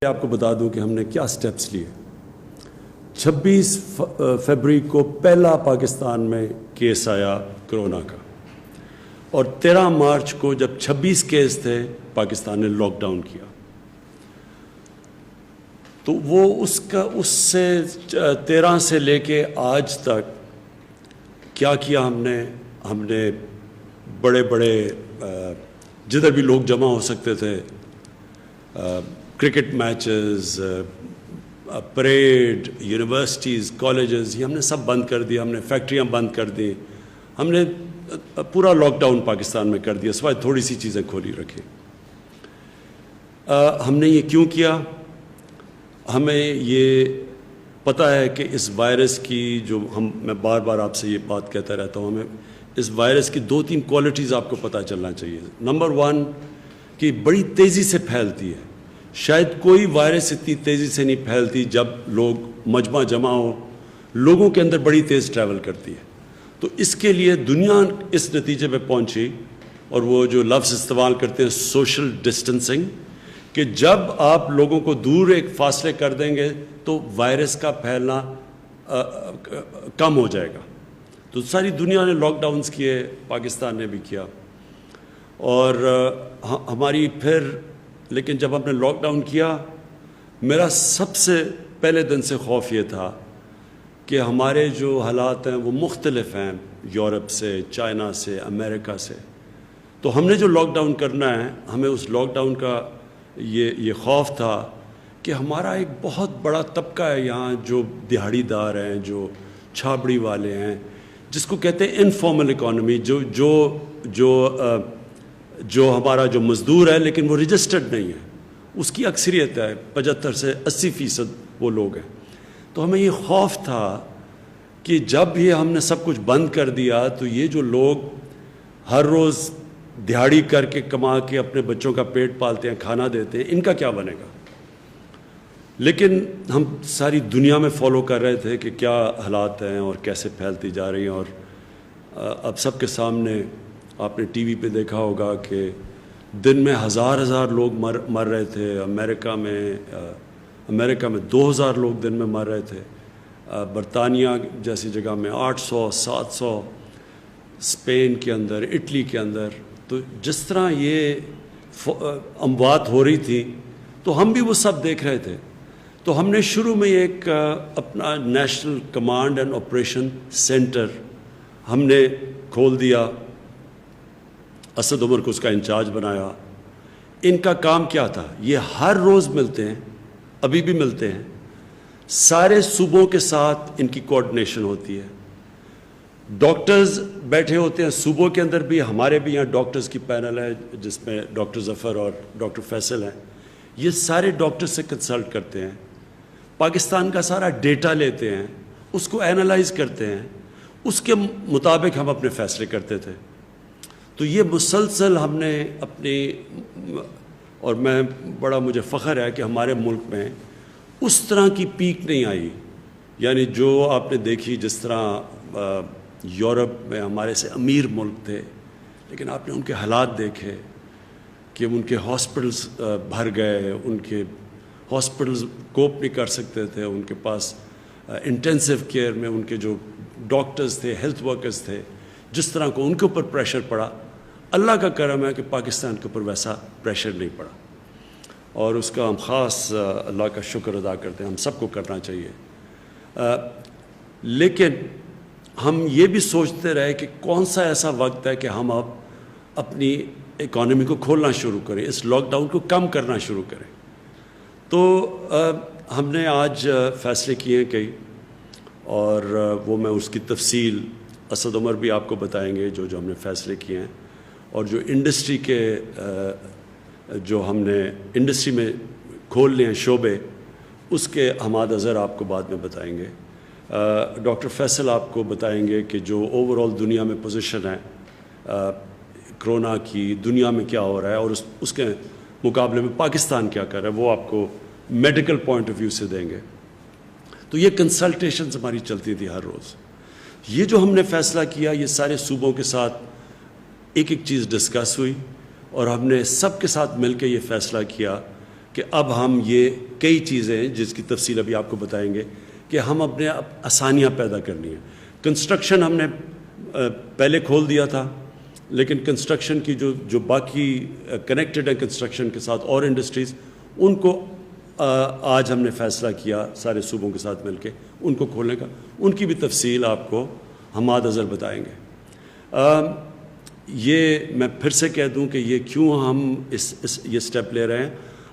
آپ کو بتا دوں کہ ہم نے کیا سٹیپس لیے۔ 26 فروری کو پہلا پاکستان میں کیس آیا کرونا کا، اور 13 مارچ کو جب 26 کیس تھے پاکستان نے لاک ڈاؤن کیا۔ تو وہ اس سے 13 سے لے کے آج تک کیا کیا ہم نے بڑے بڑے جدھر بھی لوگ جمع ہو سکتے تھے، cricket matches, parade, universities, colleges, یہ ہم نے سب بند کر دیا۔ ہم نے فیکٹریاں بند کر دی، ہم نے پورا لاک ڈاؤن پاکستان میں کر دیا، سوائے تھوڑی سی چیزیں کھولی رکھی۔ ہم نے یہ کیوں کیا؟ ہمیں یہ پتہ ہے کہ اس وائرس کی میں بار بار آپ سے یہ بات کہتا رہتا ہوں، ہمیں اس وائرس کی 2-3 کوالٹیز آپ کو پتہ چلنا چاہیے۔ نمبر 1 کہ بڑی تیزی سے پھیلتی ہے، شاید کوئی وائرس اتنی تیزی سے نہیں پھیلتی جب لوگ مجمع جمع ہو، لوگوں کے اندر بڑی تیز ٹریول کرتی ہے۔ تو اس کے لیے دنیا اس نتیجے پہ پہنچی، اور وہ جو لفظ استعمال کرتے ہیں سوشل ڈسٹنسنگ، کہ جب آپ لوگوں کو دور ایک فاصلے کر دیں گے تو وائرس کا پھیلنا کم ہو جائے گا۔ تو ساری دنیا نے لاک ڈاؤنز کیے، پاکستان نے بھی کیا، اور ہماری لیکن جب ہم نے لاک ڈاؤن کیا، میرا سب سے پہلے دن سے خوف یہ تھا کہ ہمارے جو حالات ہیں وہ مختلف ہیں یورپ سے، چائنا سے، امریکہ سے۔ تو ہم نے جو لاک ڈاؤن کرنا ہے، ہمیں اس لاک ڈاؤن کا یہ خوف تھا کہ ہمارا ایک بہت بڑا طبقہ ہے یہاں جو دہاڑی دار ہیں، جو چھابڑی والے ہیں، جس کو کہتے ہیں انفارمل اکانومی، جو ہمارا جو مزدور ہے لیکن وہ رجسٹرڈ نہیں ہے، اس کی اکثریت ہے، 75 سے 80% وہ لوگ ہیں۔ تو ہمیں یہ خوف تھا کہ جب یہ ہم نے سب کچھ بند کر دیا تو یہ جو لوگ ہر روز دہاڑی کر کے کما کے اپنے بچوں کا پیٹ پالتے ہیں، کھانا دیتے ہیں، ان کا کیا بنے گا؟ لیکن ہم ساری دنیا میں فالو کر رہے تھے کہ کیا حالات ہیں اور کیسے پھیلتی جا رہی ہیں، اور اب سب کے سامنے آپ نے ٹی وی پہ دیکھا ہوگا کہ دن میں ہزار لوگ مر رہے تھے۔ امریکہ میں 2000 لوگ دن میں مر رہے تھے، برطانیہ جیسی جگہ میں 800 700، اسپین کے اندر، اٹلی کے اندر۔ تو جس طرح یہ اموات ہو رہی تھی تو ہم بھی وہ سب دیکھ رہے تھے۔ تو ہم نے شروع میں ایک اپنا national command and operation centre ہم نے کھول دیا، اسد عمر کو اس کا انچارج بنایا۔ ان کا کام کیا تھا؟ یہ ہر روز ملتے ہیں، ابھی بھی ملتے ہیں، سارے صوبوں کے ساتھ ان کی کوآرڈینیشن ہوتی ہے، ڈاکٹرز بیٹھے ہوتے ہیں صوبوں کے اندر بھی، ہمارے بھی یہاں ڈاکٹرز کی پینل ہے جس میں ڈاکٹر ظفر اور ڈاکٹر فیصل ہیں۔ یہ سارے ڈاکٹر سے کنسلٹ کرتے ہیں، پاکستان کا سارا ڈیٹا لیتے ہیں، اس کو اینالائز کرتے ہیں، اس کے مطابق ہم اپنے فیصلے کرتے تھے۔ تو یہ مسلسل ہم نے اور مجھے فخر ہے کہ ہمارے ملک میں اس طرح کی پیک نہیں آئی، یعنی جو آپ نے دیکھی جس طرح یورپ میں ہمارے سے امیر ملک تھے، لیکن آپ نے ان کے حالات دیکھے کہ ان کے ہاسپٹلز بھر گئے، ان کے ہاسپٹلز کوپ نہیں کر سکتے تھے، ان کے پاس انٹینسیو کیئر میں ان کے جو ڈاکٹرز تھے، ہیلتھ ورکرز تھے، جس طرح کو ان کے اوپر پریشر پڑا۔ اللہ کا کرم ہے کہ پاکستان کے اوپر ویسا پریشر نہیں پڑا، اور اس کا ہم خاص اللہ کا شکر ادا کرتے ہیں، ہم سب کو کرنا چاہیے۔ لیکن ہم یہ بھی سوچتے رہے کہ کون سا ایسا وقت ہے کہ ہم اب اپنی اکانومی کو کھولنا شروع کریں، اس لاک ڈاؤن کو کم کرنا شروع کریں۔ تو ہم نے آج فیصلے کیے ہیں کئی، اور وہ میں اس کی تفصیل اسد عمر بھی آپ کو بتائیں گے جو ہم نے فیصلے کیے ہیں، اور جو انڈسٹری کے جو ہم نے انڈسٹری میں کھول لیے ہیں شعبے، اس کے ہمات نظر آپ کو بعد میں بتائیں گے۔ ڈاکٹر فیصل آپ کو بتائیں گے کہ جو اوور آل دنیا میں پوزیشن ہے کرونا کی، دنیا میں کیا ہو رہا ہے، اور اس کے مقابلے میں پاکستان کیا کر رہا ہے، وہ آپ کو میڈیکل پوائنٹ آف ویو سے دیں گے۔ تو یہ کنسلٹیشنز ہماری چلتی تھی ہر روز۔ یہ جو ہم نے فیصلہ کیا، یہ سارے صوبوں کے ساتھ ایک ایک چیز ڈسکس ہوئی، اور ہم نے سب کے ساتھ مل کے یہ فیصلہ کیا کہ اب ہم یہ کئی چیزیں جس کی تفصیل ابھی آپ کو بتائیں گے کہ ہم اپنے آسانیاں پیدا کرنی ہیں. کنسٹرکشن ہم نے پہلے کھول دیا تھا، لیکن کنسٹرکشن کی جو باقی کنیکٹڈ ہیں کنسٹرکشن کے ساتھ اور انڈسٹریز، ان کو آج ہم نے فیصلہ کیا سارے صوبوں کے ساتھ مل کے ان کو کھولنے کا. ان کی بھی تفصیل آپ کو حماد اظہر بتائیں گے. یہ میں پھر سے کہہ دوں کہ یہ کیوں ہم یہ سٹیپ لے رہے ہیں،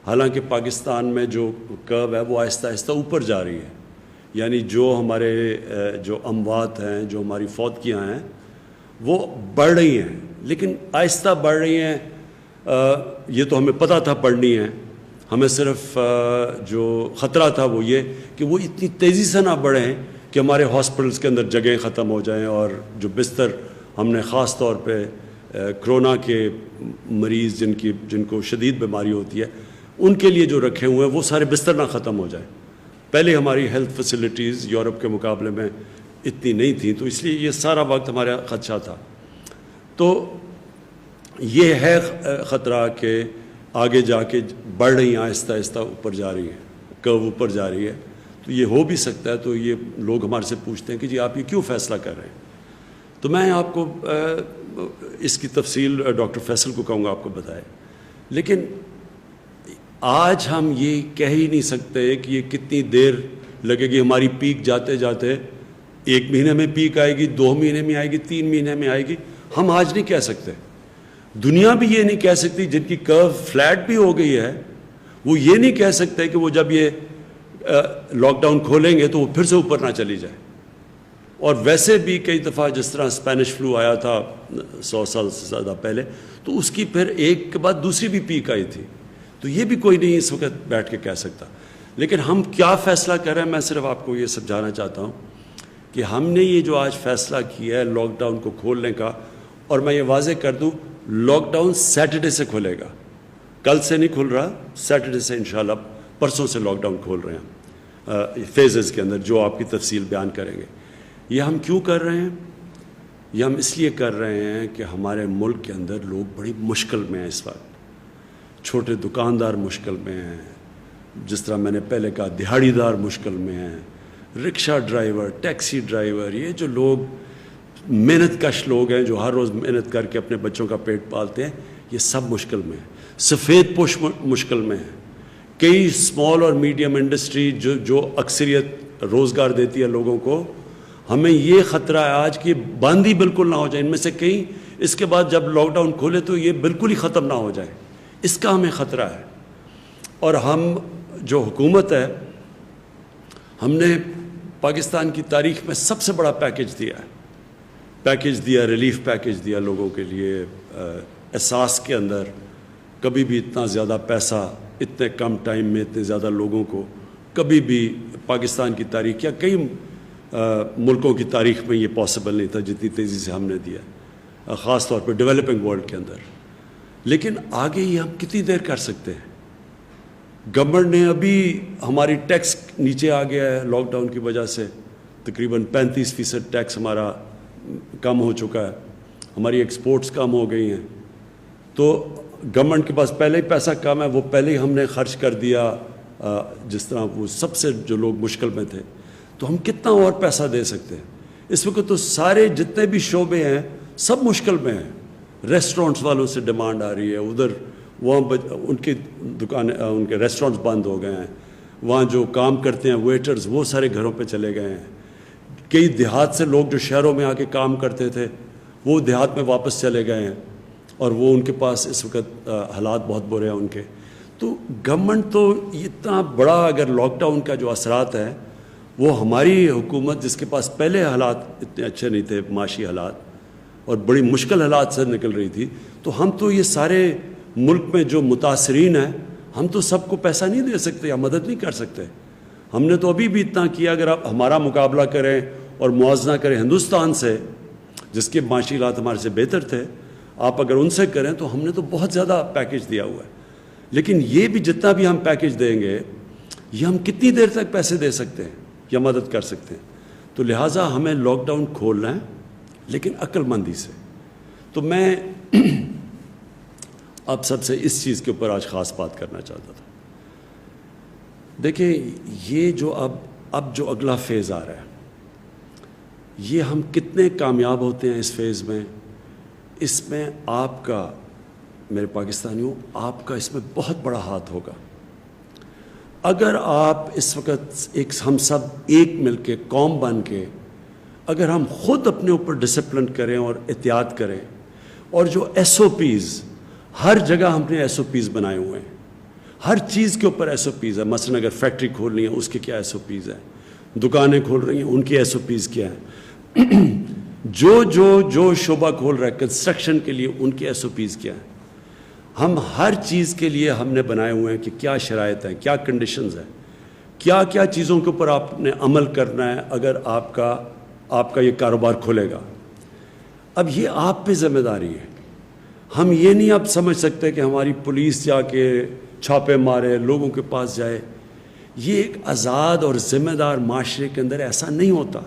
حالانکہ پاکستان میں جو کرو ہے وہ آہستہ آہستہ اوپر جا رہی ہے. یعنی جو ہمارے جو اموات ہیں، جو ہماری فوتگیاں ہیں، وہ بڑھ رہی ہیں، لیکن آہستہ بڑھ رہی ہیں. یہ تو ہمیں پتہ تھا بڑھنی ہے. ہمیں صرف جو خطرہ تھا وہ یہ کہ وہ اتنی تیزی سے نہ بڑھیں کہ ہمارے ہاسپٹلس کے اندر جگہیں ختم ہو جائیں، اور جو بستر ہم نے خاص طور پہ کرونا کے مریض جن کو شدید بیماری ہوتی ہے ان کے لیے جو رکھے ہوئے ہیں وہ سارے بستر نہ ختم ہو جائیں. پہلے ہماری ہیلتھ فیسلٹیز یورپ کے مقابلے میں اتنی نہیں تھیں، تو اس لیے یہ سارا وقت ہمارا خدشہ تھا. تو یہ ہے خطرہ کہ آگے جا کے بڑھ رہی ہیں، آہستہ آہستہ اوپر جا رہی ہیں، کرو اوپر جا رہی ہے. تو یہ ہو بھی سکتا ہے. تو یہ لوگ ہمارے سے پوچھتے ہیں کہ جی آپ یہ کیوں فیصلہ کر رہے ہیں. تو میں آپ کو اس کی تفصیل ڈاکٹر فیصل کو کہوں گا آپ کو بتائے. لیکن آج ہم یہ کہہ ہی نہیں سکتے کہ یہ کتنی دیر لگے گی. ہماری پیک جاتے جاتے 1 مہینے میں پیک آئے گی، 2 مہینے میں آئے گی، 3 مہینے میں آئے گی، ہم آج نہیں کہہ سکتے. دنیا بھی یہ نہیں کہہ سکتی. جن کی کرو فلیٹ بھی ہو گئی ہے وہ یہ نہیں کہہ سکتے کہ وہ جب یہ لاک ڈاؤن کھولیں گے تو وہ پھر سے اوپر نہ چلی جائے. اور ویسے بھی کئی دفعہ جس طرح اسپینش فلو آیا تھا 100 سال سے زیادہ پہلے، تو اس کی پھر ایک کے بعد دوسری بھی پیک آئی تھی. تو یہ بھی کوئی نہیں اس وقت بیٹھ کے کہہ سکتا. لیکن ہم کیا فیصلہ کر رہے ہیں، میں صرف آپ کو یہ سمجھانا چاہتا ہوں کہ ہم نے یہ جو آج فیصلہ کیا ہے لاک ڈاؤن کو کھولنے کا، اور میں یہ واضح کر دوں لاک ڈاؤن سیٹرڈے سے کھلے گا، کل سے نہیں کھل رہا، سیٹرڈے سے انشاءاللہ پرسوں سے لاک ڈاؤن کھول رہے ہیں فیزز کے اندر، جو آپ کی تفصیل بیان کریں گے. یہ ہم کیوں کر رہے ہیں؟ یہ ہم اس لیے کر رہے ہیں کہ ہمارے ملک کے اندر لوگ بڑی مشکل میں ہیں اس وقت. چھوٹے دکاندار مشکل میں ہیں، جس طرح میں نے پہلے کہا دہاڑی دار مشکل میں ہیں، رکشہ ڈرائیور، ٹیکسی ڈرائیور، یہ جو لوگ محنت کش لوگ ہیں جو ہر روز محنت کر کے اپنے بچوں کا پیٹ پالتے ہیں، یہ سب مشکل میں ہیں. سفید پوش مشکل میں ہیں. کئی اسمال اور میڈیم انڈسٹری جو اکثریت روزگار دیتی ہے لوگوں کو، ہمیں یہ خطرہ ہے آج کہ بند ہی بالکل نہ ہو جائے. ان میں سے کئی اس کے بعد جب لاک ڈاؤن کھولے تو یہ بالکل ہی ختم نہ ہو جائے، اس کا ہمیں خطرہ ہے. اور ہم جو حکومت ہے، ہم نے پاکستان کی تاریخ میں سب سے بڑا پیکیج دیا، ریلیف پیکیج دیا لوگوں کے لیے. احساس کے اندر کبھی بھی اتنا زیادہ پیسہ اتنے کم ٹائم میں اتنے زیادہ لوگوں کو کبھی بھی پاکستان کی تاریخ یا کئی ملکوں کی تاریخ میں یہ پاسبل نہیں تھا جتنی تیزی سے ہم نے دیا، خاص طور پہ ڈیولپنگ ورلڈ کے اندر. لیکن آگے یہ ہم کتنی دیر کر سکتے ہیں؟ گورنمنٹ نے ابھی ہماری ٹیکس نیچے آ گیا ہے لاک ڈاؤن کی وجہ سے، تقریباً 35% ٹیکس ہمارا کم ہو چکا ہے، ہماری ایکسپورٹس کم ہو گئی ہیں. تو گورنمنٹ کے پاس پہلے ہی پیسہ کم ہے، وہ پہلے ہی ہم نے خرچ کر دیا، جس طرح وہ سب سے جو لوگ مشکل میں تھے. تو ہم کتنا اور پیسہ دے سکتے ہیں؟ اس وقت تو سارے جتنے بھی شعبے ہیں سب مشکل میں ہیں. ریسٹورنٹس والوں سے ڈیمانڈ آ رہی ہے، ادھر وہاں ان کی دکانیں، ان کے ریسٹورنٹس بند ہو گئے ہیں. وہاں جو کام کرتے ہیں ویٹرز، وہ سارے گھروں پہ چلے گئے ہیں. کئی دیہات سے لوگ جو شہروں میں آ کے کام کرتے تھے وہ دیہات میں واپس چلے گئے ہیں، اور وہ ان کے پاس اس وقت حالات بہت برے ہیں ان کے. تو گورنمنٹ تو اتنا بڑا، اگر لاک ڈاؤن کا جو اثرات ہے وہ ہماری حکومت جس کے پاس پہلے حالات اتنے اچھے نہیں تھے، معاشی حالات، اور بڑی مشکل حالات سے نکل رہی تھی، تو ہم تو یہ سارے ملک میں جو متاثرین ہیں ہم تو سب کو پیسہ نہیں دے سکتے یا مدد نہیں کر سکتے. ہم نے تو ابھی بھی اتنا کیا. اگر آپ ہمارا مقابلہ کریں اور موازنہ کریں ہندوستان سے، جس کے معاشی حالات ہمارے سے بہتر تھے، آپ اگر ان سے کریں تو ہم نے تو بہت زیادہ پیکیج دیا ہوا ہے. لیکن یہ بھی جتنا بھی ہم پیکیج دیں گے، یہ ہم کتنی دیر تک پیسے دے سکتے ہیں یا مدد کر سکتے ہیں؟ تو لہٰذا ہمیں لاک ڈاؤن کھولنا ہے، لیکن عقل مندی سے. تو میں آپ سب سے اس چیز کے اوپر آج خاص بات کرنا چاہتا تھا دیکھیں یہ جو اب جو اگلا فیز آ رہا ہے، یہ ہم کتنے کامیاب ہوتے ہیں اس فیز میں، اس میں آپ کا، میرے پاکستانیوں، آپ کا اس میں بہت بڑا ہاتھ ہوگا۔ اگر آپ اس وقت ہم سب ایک مل کے، قوم بن کے، اگر ہم خود اپنے اوپر ڈسپلن کریں اور احتیاط کریں، اور جو ایس او پیز، ہر جگہ ہم نے ایس او پیز بنائے ہوئے ہیں، ہر چیز کے اوپر ایس او پیز ہے۔ مثلا اگر فیکٹری کھول رہی ہیں اس کے کیا ایس او پیز ہیں، دکانیں کھول رہی ہیں ان کی ایس او پیز کیا ہیں، جو شعبہ کھول رہا ہے کنسٹرکشن کے لیے ان کی ایس او پیز کیا ہیں۔ ہم ہر چیز کے لیے ہم نے بنائے ہوئے ہیں کہ کیا شرائط ہیں، کیا کنڈیشنز ہیں، کیا کیا چیزوں کے اوپر آپ نے عمل کرنا ہے اگر آپ کا یہ کاروبار کھلے گا۔ اب یہ آپ پہ ذمہ داری ہے۔ ہم یہ نہیں اب سمجھ سکتے کہ ہماری پولیس جا کے چھاپے مارے، لوگوں کے پاس جائے۔ یہ ایک آزاد اور ذمہ دار معاشرے کے اندر ایسا نہیں ہوتا۔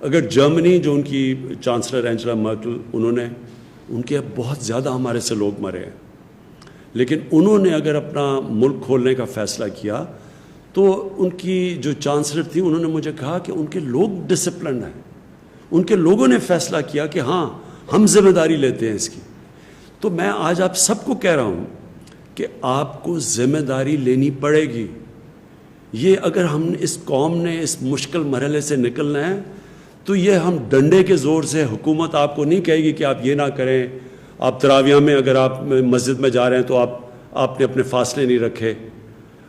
اگر جرمنی، جو ان کی چانسلر اینجلا مرکل، ان کے بہت زیادہ ہمارے سے لوگ مرے ہیں، لیکن انہوں نے اگر اپنا ملک کھولنے کا فیصلہ کیا تو ان کی جو چانسلر تھی انہوں نے مجھے کہا کہ ان کے لوگ ڈسپلنڈ ہیں، ان کے لوگوں نے فیصلہ کیا کہ ہاں ہم ذمہ داری لیتے ہیں اس کی۔ تو میں آج آپ سب کو کہہ رہا ہوں کہ آپ کو ذمہ داری لینی پڑے گی۔ یہ اگر ہم اس قوم نے اس مشکل مرحلے سے نکلنا ہے تو یہ ہم ڈنڈے کے زور سے، حکومت آپ کو نہیں کہے گی کہ آپ یہ نہ کریں، آپ تراویح میں اگر آپ مسجد میں جا رہے ہیں تو آپ نے اپنے فاصلے نہیں رکھے۔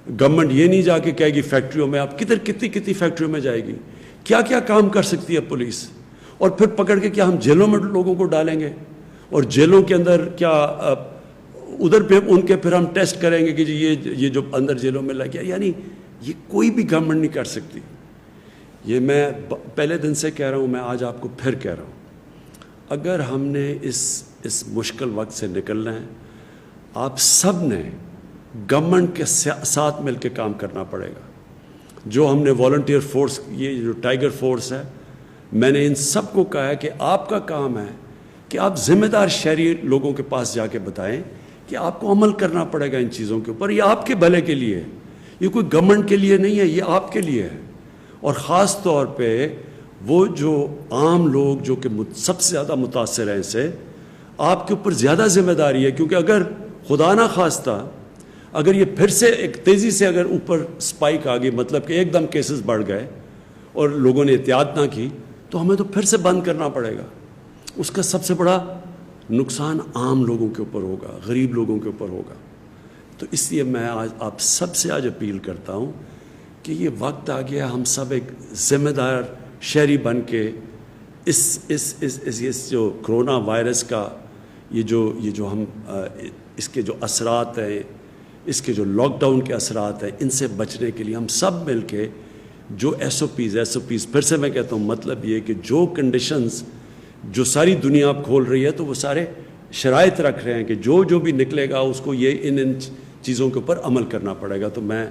گورنمنٹ یہ نہیں جا کے کہے گی فیکٹریوں میں، آپ کتنی فیکٹریوں میں جائے گی، کیا کیا کام کر سکتی ہے پولیس، اور پھر پکڑ کے کیا ہم جیلوں میں لوگوں کو ڈالیں گے، اور جیلوں کے اندر کیا ادھر پہ ان کے پھر ہم ٹیسٹ کریں گے کہ جی یہ جو اندر جیلوں میں لگ گیا۔ یعنی یہ کوئی بھی گورنمنٹ نہیں کر سکتی۔ یہ میں پہلے دن سے کہہ رہا ہوں، میں آج آپ کو پھر کہہ رہا ہوں، اگر ہم نے اس مشکل وقت سے نکلنا ہے، آپ سب نے گورنمنٹ کے ساتھ مل کے کام کرنا پڑے گا۔ جو ہم نے والنٹیئر فورس، یہ جو ٹائیگر فورس ہے، میں نے ان سب کو کہا ہے کہ آپ کا کام ہے کہ آپ ذمہ دار شہری لوگوں کے پاس جا کے بتائیں کہ آپ کو عمل کرنا پڑے گا ان چیزوں کے اوپر۔ یہ آپ کے بھلے کے لیے ہے، یہ کوئی گورنمنٹ کے لیے نہیں ہے، یہ آپ کے لیے ہے۔ اور خاص طور پہ وہ جو عام لوگ جو کہ سب سے زیادہ متاثر ہیں، اس سے آپ کے اوپر زیادہ ذمہ داری ہے، کیونکہ اگر خدا نہ خواستہ اگر یہ پھر سے ایک تیزی سے اگر اوپر سپائک آ گئی، مطلب کہ ایک دم کیسز بڑھ گئے اور لوگوں نے احتیاط نہ کی، تو ہمیں تو پھر سے بند کرنا پڑے گا۔ اس کا سب سے بڑا نقصان عام لوگوں کے اوپر ہوگا، غریب لوگوں کے اوپر ہوگا۔ تو اس لیے میں آج آپ سب سے اپیل کرتا ہوں کہ یہ وقت آ گیا، ہم سب ایک ذمہ دار شہری بن کے اس جو کرونا وائرس کا یہ جو ہم اس کے جو اثرات ہیں، اس کے جو لاک ڈاؤن کے اثرات ہیں، ان سے بچنے کے لیے ہم سب مل کے جو ایس او پیز پھر سے میں کہتا ہوں، مطلب یہ کہ جو کنڈیشنز جو ساری دنیا اب کھول رہی ہے تو وہ سارے شرائط رکھ رہے ہیں کہ جو بھی نکلے گا اس کو یہ ان چیزوں کے اوپر عمل کرنا پڑے گا۔ تو میں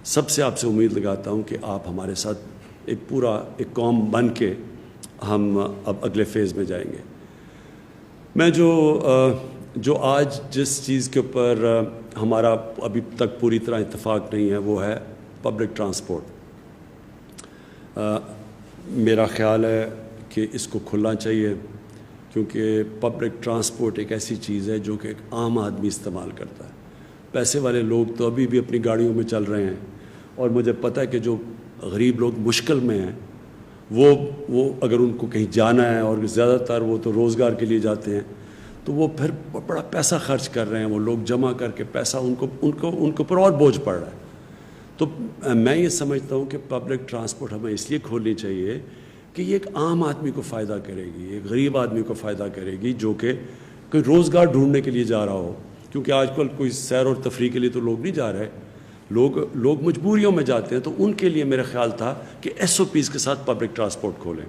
سب سے آپ سے امید لگاتا ہوں کہ آپ ہمارے ساتھ ایک قوم بن کے ہم اب اگلے فیز میں جائیں گے۔ میں جو آج جس چیز کے اوپر ہمارا ابھی تک پوری طرح اتفاق نہیں ہے وہ ہے پبلک ٹرانسپورٹ۔ میرا خیال ہے کہ اس کو کھلنا چاہیے، کیونکہ پبلک ٹرانسپورٹ ایک ایسی چیز ہے جو کہ ایک عام آدمی استعمال کرتا ہے۔ پیسے والے لوگ تو ابھی بھی اپنی گاڑیوں میں چل رہے ہیں، اور مجھے پتہ ہے کہ جو غریب لوگ مشکل میں ہیں وہ اگر ان کو کہیں جانا ہے، اور زیادہ تر وہ تو روزگار کے لیے جاتے ہیں، تو وہ پھر بڑا پیسہ خرچ کر رہے ہیں، وہ لوگ جمع کر کے پیسہ ان کے اوپر اور بوجھ پڑ رہا ہے۔ تو میں یہ سمجھتا ہوں کہ پبلک ٹرانسپورٹ ہمیں اس لیے کھولنی چاہیے کہ یہ ایک عام آدمی کو فائدہ کرے گی، ایک غریب آدمی کو فائدہ کرے گی جو کہ کوئی روزگار ڈھونڈنے کے لیے جا رہا ہو، کیونکہ آج کل کوئی سیر اور تفریح کے لیے تو لوگ نہیں جا رہے، لوگ مجبوریوں میں جاتے ہیں۔ تو ان کے لیے میرا خیال تھا کہ ایس او پیز کے ساتھ پبلک ٹرانسپورٹ کھولیں۔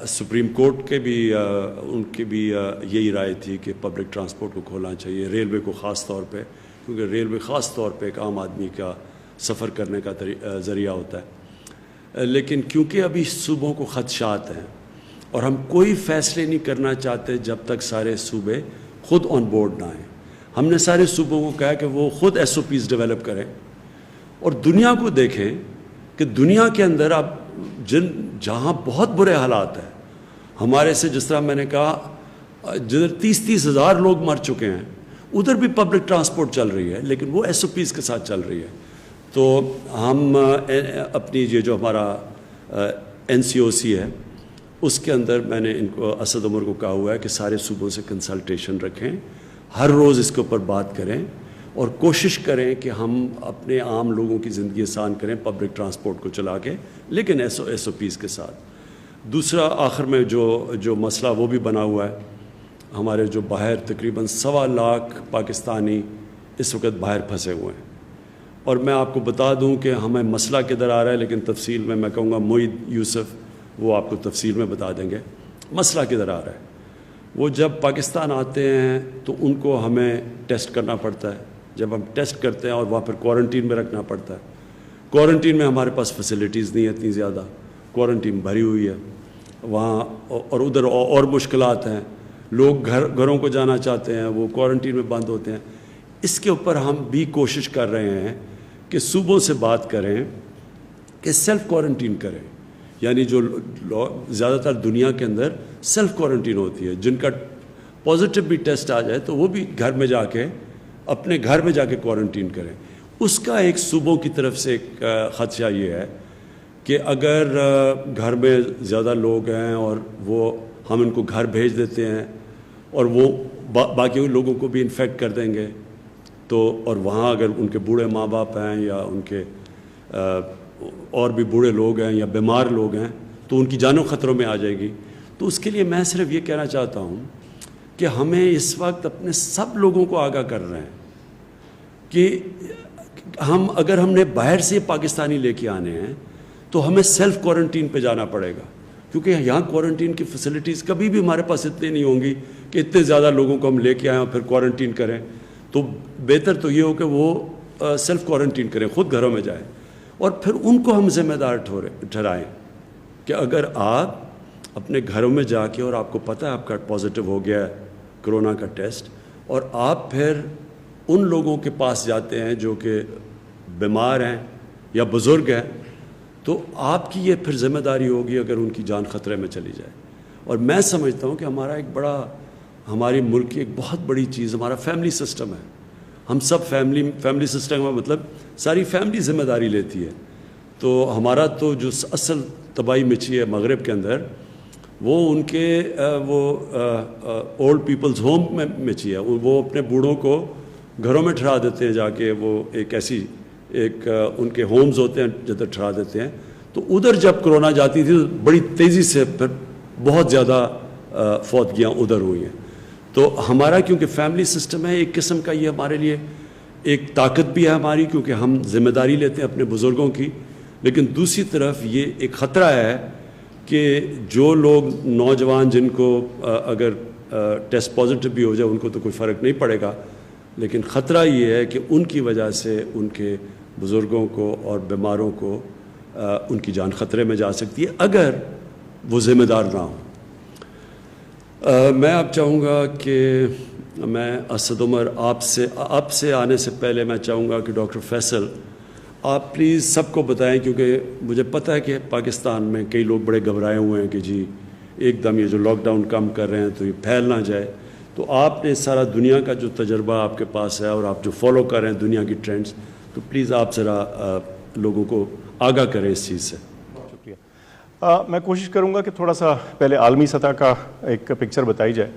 سپریم کورٹ کے بھی ان کی بھی یہی رائے تھی کہ پبلک ٹرانسپورٹ کو کھولنا چاہیے، ریلوے کو خاص طور پہ، کیونکہ ریلوے خاص طور پہ ایک عام آدمی کا سفر کرنے کا ذریعہ ہوتا ہے۔ لیکن کیونکہ ابھی صوبوں کو خدشات ہیں اور ہم کوئی فیصلے نہیں کرنا چاہتے جب تک سارے صوبے خود آن بورڈ نہ آئیں، ہم نے سارے صوبوں کو کہا کہ وہ خود ایس او پیز ڈیولپ کریں، اور دنیا کو دیکھیں کہ دنیا کے اندر اب جہاں بہت برے حالات ہیں ہمارے سے، جس طرح میں نے کہا جدھر 30 ہزار لوگ مر چکے ہیں، ادھر بھی پبلک ٹرانسپورٹ چل رہی ہے، لیکن وہ ایس او پیز کے ساتھ چل رہی ہے. تو ہم اپنی یہ جو ہمارا NCOC ہے اس کے اندر میں نے ان کو اسد عمر کو کہا ہوا ہے کہ سارے صوبوں سے کنسلٹیشن رکھیں، ہر روز اس کے اوپر بات کریں اور کوشش کریں کہ ہم اپنے عام لوگوں کی زندگی آسان کریں پبلک ٹرانسپورٹ کو چلا کے، لیکن ایس او پیز کے ساتھ. دوسرا آخر میں جو مسئلہ وہ بھی بنا ہوا ہے، ہمارے جو باہر تقریباً 1.25 لاکھ پاکستانی اس وقت باہر پھنسے ہوئے ہیں. اور میں آپ کو بتا دوں کہ ہمیں مسئلہ کدھر آ رہا ہے، لیکن تفصیل میں کہوں گا معید یوسف وہ آپ کو تفصیل میں بتا دیں گے مسئلہ کدھر آ رہا ہے. وہ جب پاکستان آتے ہیں تو ان کو ہمیں ٹیسٹ کرنا پڑتا ہے، جب ہم ٹیسٹ کرتے ہیں اور وہاں پھر کوارنٹین میں رکھنا پڑتا ہے. کوارنٹین میں ہمارے پاس فیسلٹیز نہیں ہیں اتنی زیادہ، کوارنٹین بھری ہوئی ہے وہاں، اور ادھر اور مشکلات ہیں، لوگ گھروں کو جانا چاہتے ہیں، وہ کوارنٹین میں بند ہوتے ہیں. اس کے اوپر ہم بھی کوشش کر رہے ہیں کہ صوبوں سے بات کریں کہ سیلف کوارنٹین کریں، یعنی جو زیادہ تر دنیا کے اندر سیلف کوارنٹین ہوتی ہے، جن کا پازیٹیو بھی ٹیسٹ آ جائے تو وہ بھی گھر میں جا کے اپنے گھر میں جا کے کوارنٹین کریں. اس کا ایک صوبوں کی طرف سے ایک خدشہ یہ ہے کہ اگر گھر میں زیادہ لوگ ہیں اور وہ ہم ان کو گھر بھیج دیتے ہیں اور وہ باقی لوگوں کو بھی انفیکٹ کر دیں گے تو، اور وہاں اگر ان کے بوڑھے ماں باپ ہیں یا ان کے اور بھی بوڑھے لوگ ہیں یا بیمار لوگ ہیں تو ان کی جانوں خطروں میں آ جائے گی. تو اس کے لیے میں صرف یہ کہنا چاہتا ہوں کہ ہمیں اس وقت اپنے سب لوگوں کو آگاہ کر رہے ہیں کہ اگر ہم نے باہر سے پاکستانی لے کے آنے ہیں تو ہمیں سیلف کوارنٹین پہ جانا پڑے گا، کیونکہ یہاں کوارنٹین کی فیسلٹیز کبھی بھی ہمارے پاس اتنی نہیں ہوں گی کہ اتنے زیادہ لوگوں کو ہم لے کے آئیں اور پھر کوارنٹین کریں. تو بہتر تو یہ ہو کہ وہ سیلف کوارنٹین کریں، خود گھروں میں جائیں، اور پھر ان کو ہم ذمہ دار ٹھہرائیں کہ اگر آپ اپنے گھروں میں جا کے اور آپ کو پتہ ہے آپ کا پازیٹیو ہو گیا ہے کرونا کا ٹیسٹ، اور آپ پھر ان لوگوں کے پاس جاتے ہیں جو کہ بیمار ہیں یا بزرگ ہیں، تو آپ کی یہ پھر ذمہ داری ہوگی اگر ان کی جان خطرے میں چلی جائے. اور میں سمجھتا ہوں کہ ہمارا ایک بڑا، ہماری ملک کی ایک بہت بڑی چیز ہمارا فیملی سسٹم ہے. ہم سب فیملی سسٹم میں مطلب ساری فیملی ذمہ داری لیتی ہے. تو ہمارا تو جو اصل تباہی مچی ہے مغرب کے اندر وہ ان کے وہ اولڈ پیپلز ہوم میں مچی ہے. وہ اپنے بوڑھوں کو گھروں میں ٹھہرا دیتے ہیں جا کے، وہ ایک ایسی ان کے ہومز ہوتے ہیں جدھر ٹھہرا دیتے ہیں. تو ادھر جب کرونا جاتی تھی تو بڑی تیزی سے پھر بہت زیادہ فوتگیاں ادھر ہوئی ہیں. تو ہمارا کیونکہ فیملی سسٹم ہے ایک قسم کا، یہ ہمارے لیے ایک طاقت بھی ہے ہماری، کیونکہ ہم ذمہ داری لیتے ہیں اپنے بزرگوں کی. لیکن دوسری طرف یہ ایک خطرہ ہے کہ جو لوگ نوجوان جن کو اگر ٹیسٹ پازیٹیو بھی ہو جائے ان کو تو کوئی فرق نہیں پڑے گا، لیکن خطرہ یہ ہے کہ ان کی وجہ سے ان کے بزرگوں کو اور بیماروں کو ان کی جان خطرے میں جا سکتی ہے اگر وہ ذمہ دار نہ ہوں. میں اب چاہوں گا کہ میں اسد عمر آپ سے آنے سے پہلے میں چاہوں گا کہ ڈاکٹر فیصل آپ پلیز سب کو بتائیں، کیونکہ مجھے پتہ ہے کہ پاکستان میں کئی لوگ بڑے گھبرائے ہوئے ہیں کہ جی ایک دم یہ جو لاک ڈاؤن کم کر رہے ہیں تو یہ پھیل نہ جائے. تو آپ نے سارا دنیا کا جو تجربہ آپ کے پاس ہے اور آپ جو فالو کر رہے ہیں دنیا کی ٹرینڈز، تو پلیز آپ ذرا لوگوں کو آگاہ کریں اس چیز سے. میں کوشش کروں گا کہ تھوڑا سا پہلے عالمی سطح کا ایک پکچر بتائی جائے.